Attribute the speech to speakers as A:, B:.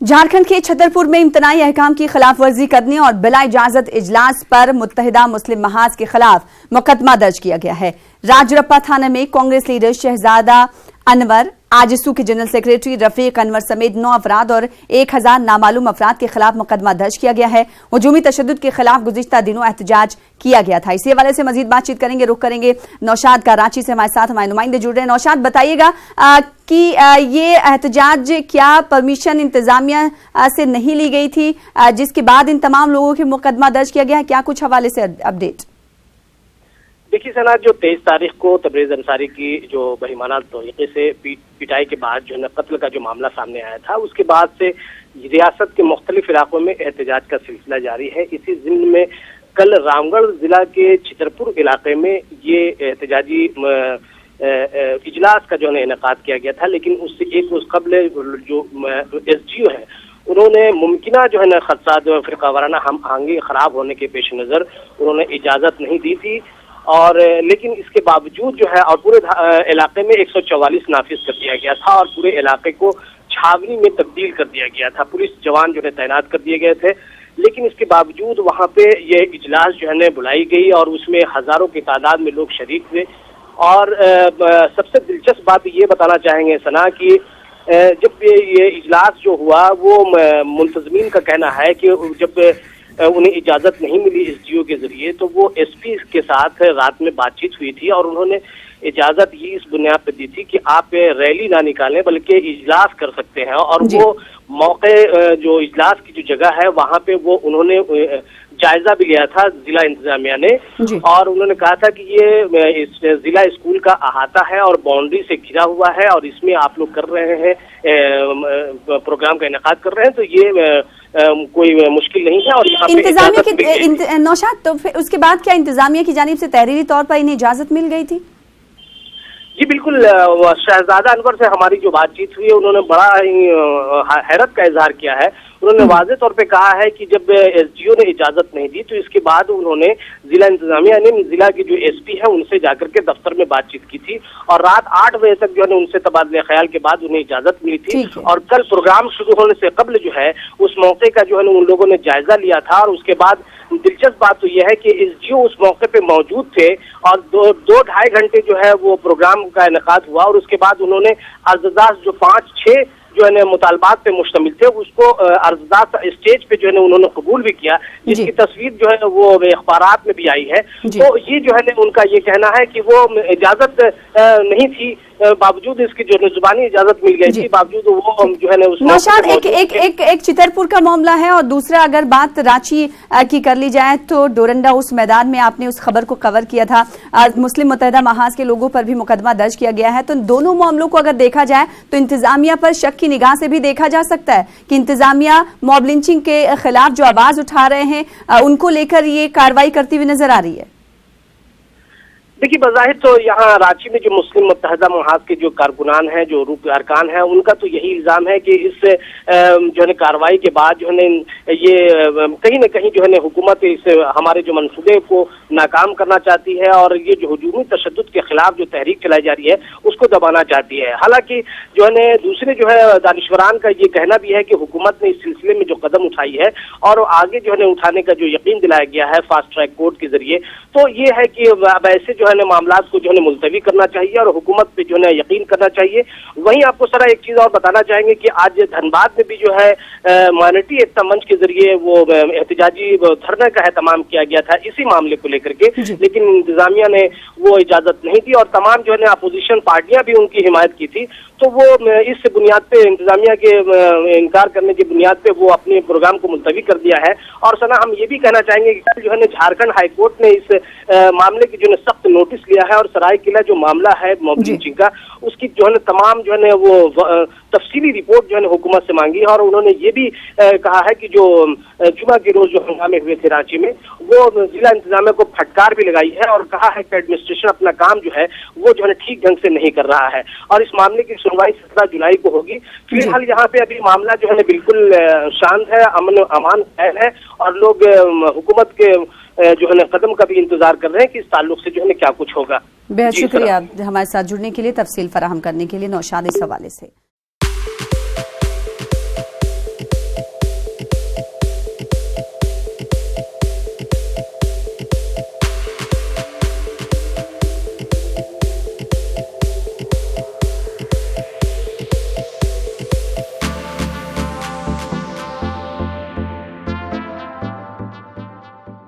A: झारखंड के छतरपुर में इम्तनाई अहकाम की खिलाफ वर्जी करने और बिला इजाजत इजलास पर मुत्तहिदा मुस्लिम महाज के खिलाफ मुकदमा दर्ज किया गया है। राजरप्पा थाना में कांग्रेस लीडर शहजादा अनवर, आजसू के जनरल सेक्रेटरी रफीक अनवर समेत 9 अफराद और 1000 नामालूम अफराद के खिलाफ मुकदमा दर्ज किया गया है। हुजूमी तशद्दुद के खिलाफ गुज़िश्ता दिनों एहतजाज किया गया था। इसी हवाले से मजीद बातचीत करेंगे, रुख करेंगे नौशाद का। रांची से हमारे साथ हमारे नुमाइंदे जुड़ रहे हैं। नौशाद, बताइएगा कि ये एहतजाज क्या परमिशन इंतजामिया से नहीं ली गई थी, जिसके बाद इन तमाम लोगों के मुकदमा दर्ज किया गया है? क्या कुछ हवाले से अपडेट?
B: देखिए सना, जो 23 तारीख को तबरेज अंसारी की जो बहिमाना तरीके से पिटाई के बाद जो है कत्ल का जो मामला सामने आया था, उसके बाद से रियासत के मुख्तलिफ इलाकों में एहतजाज का सिलसिला जारी है। इसी ज़िम्न में कल रामगढ़ जिला के छतरपुर इलाके में ये एहतजाजी इजलास का जो है इनेकाद किया गया था। लेकिन उससे एक रोज कबल जो SGO है, उन्होंने मुमकिना जो है ना खदशात फिरका वाराना हम आहंगी खराब होने के पेश नज़र उन्होंने इजाज़त नहीं दी थी। और लेकिन इसके बावजूद जो है और पूरे इलाके में 144 नाफिज कर दिया गया था और पूरे इलाके को छावनी में तब्दील कर दिया गया था। पुलिस जवान जो है तैनात कर दिए गए थे। लेकिन इसके बावजूद वहाँ पे ये इजलास जो है बुलाई गई और उसमें हजारों की तादाद में लोग शरीक हुए। और सबसे दिलचस्प बात ये बताना चाहेंगे सना कि जब ये इजलास जो हुआ, वो मुंतजमीन का कहना है कि जब उन्हें इजाजत नहीं मिली SGO के जरिए, तो वो SP के साथ रात में बातचीत हुई थी और उन्होंने इजाजत ये इस बुनियाद पर दी थी कि आप रैली ना निकालें बल्कि इजलास कर सकते हैं। और वो मौके जो इजलास की जो जगह है वहाँ पे वो उन्होंने जायजा भी लिया था जिला इंतजामिया ने, और उन्होंने कहा था कि ये जिला स्कूल का अहाता है और बाउंड्री से घिरा हुआ है और इसमें आप लोग कर रहे हैं प्रोग्राम का इनेकाद कर रहे हैं, तो ये कोई मुश्किल नहीं है। और यहाँ पे इंतजामिया की
A: नौशाद, तो फिर उसके बाद क्या इंतजामिया की जानिब से तहरीरी तौर पर इन्हें इजाजत मिल गई थी?
B: जी बिल्कुल। शहजादा अनवर से हमारी जो बातचीत हुई है, उन्होंने बड़ा ही हैरत का इजहार किया है। उन्होंने वाज़े तौर पे कहा है कि जब SGO ने इजाजत नहीं दी तो इसके बाद उन्होंने जिला इंतजामिया ने जिला के जो SP है उनसे जाकर के दफ्तर में बातचीत की थी और रात 8 बजे तक जो है उनसे तबादले ख्याल के बाद उन्हें इजाजत मिली थी। और कल प्रोग्राम शुरू होने से कबल जो है उस मौके का जो है उन लोगों ने जायजा लिया था। और उसके बाद दिलचस्प बात तो यह है कि SGO उस मौके पे मौजूद थे और 2-2.5 घंटे जो है वो प्रोग्राम का इनेकाद हुआ। और उसके बाद उन्होंने अर्जदास जो 5-6 जो है मुतालबात पे मुश्तमिल थे, उसको अर्जदास स्टेज पे जो है उन्होंने कबूल भी किया, जिसकी तस्वीर जो है वो अखबारात में भी आई है। तो ये जो है उनका ये कहना है कि वो इजाजत नहीं थी, बावजूद इसकी जो जुबानी इजाजत मिल गई थी, बावजूद वो जो है उस
A: नौशाद, एक चितरपुर का मामला है और दूसरा अगर बात रांची की कर ली जाए तो डोरंडा उस मैदान में आपने उस खबर को कवर किया था, मुस्लिम मुत्तहिदा महाज के लोगों पर भी मुकदमा दर्ज किया गया है। तो दोनों मामलों को अगर देखा जाए तो इंतजामिया पर शक की निगाह से भी देखा जा सकता है कि इंतजामिया मॉब लिंचिंग के खिलाफ जो आवाज उठा रहे हैं उनको लेकर ये कार्रवाई करती हुई नजर आ रही है।
B: देखिए, बज़ाहिर तो यहाँ रांची में जो मुस्लिम मुत्तहिदा महाज के जो कारकुनान हैं, जो रूप अरकान हैं, उनका तो यही इल्जाम है कि इस जो है कार्रवाई के बाद जो है ये कहीं न कहीं जो है हुकूमत इस हमारे जो मंसूबे को नाकाम करना चाहती है और ये जो हुजूमी तशद्दुद के खिलाफ जो तहरीक चलाई जा रही है उसको दबाना चाहती है। हालांकि जो है दूसरे जो है दानिशवरान का ये कहना भी है कि हुकूमत ने इस सिलसिले में जो कदम उठाई है और आगे जो है उठाने का जो यकीन दिलाया गया है फास्ट ट्रैक कोर्ट के जरिए, तो ये है कि अब ऐसे जो मामलात को जो है मुलतवी करना चाहिए और हुकूमत पे जो है यकीन करना चाहिए। वहीं आपको सारा एक चीज और बताना चाहेंगे कि आज धनबाद में भी जो है माइनॉरिटी एकता मंच के जरिए वो एहतजाजी धरने का एहतमाम किया गया था इसी मामले को लेकर के, लेकिन इंतजामिया ने वो इजाजत नहीं दी और तमाम जो है अपोजिशन पार्टियां भी उनकी हिमायत की थी। तो वो इस बुनियाद पे इंतजामिया के इनकार करने की बुनियाद पे वो अपने प्रोग्राम को मुलतवी कर दिया है। और सना, हम ये भी कहना चाहेंगे कि कल जो है झारखंड हाई कोर्ट ने इस मामले की जो है सख्त नोटिस लिया है और सरायकेला जो मामला है मॉब लिंचिंग का, उसकी जो है तमाम जो है वो तफसीली रिपोर्ट जो है हुकूमत से मांगी है। और उन्होंने ये भी कहा है कि जो जुमा के रोज जो हंगामे हुए थे रांची में, वो जिला इंतजामिया को फटकार भी लगाई है और कहा है कि एडमिनिस्ट्रेशन अपना काम जो है वो जो है ठीक ढंग से नहीं कर रहा है और इस मामले की सुनवाई 17 जुलाई को होगी। फिलहाल यहाँ पे अभी मामला जो है बिल्कुल शांत है, अमन अमान है और लोग हुकूमत के जो है कदम का भी इंतजार कर रहे हैं कि इस ताल्लुक से जो है क्या कुछ होगा।
A: बेहद शुक्रिया हमारे साथ जुड़ने के लिए, तफसील फराहम करने के लिए नौशाद इस हवाले से।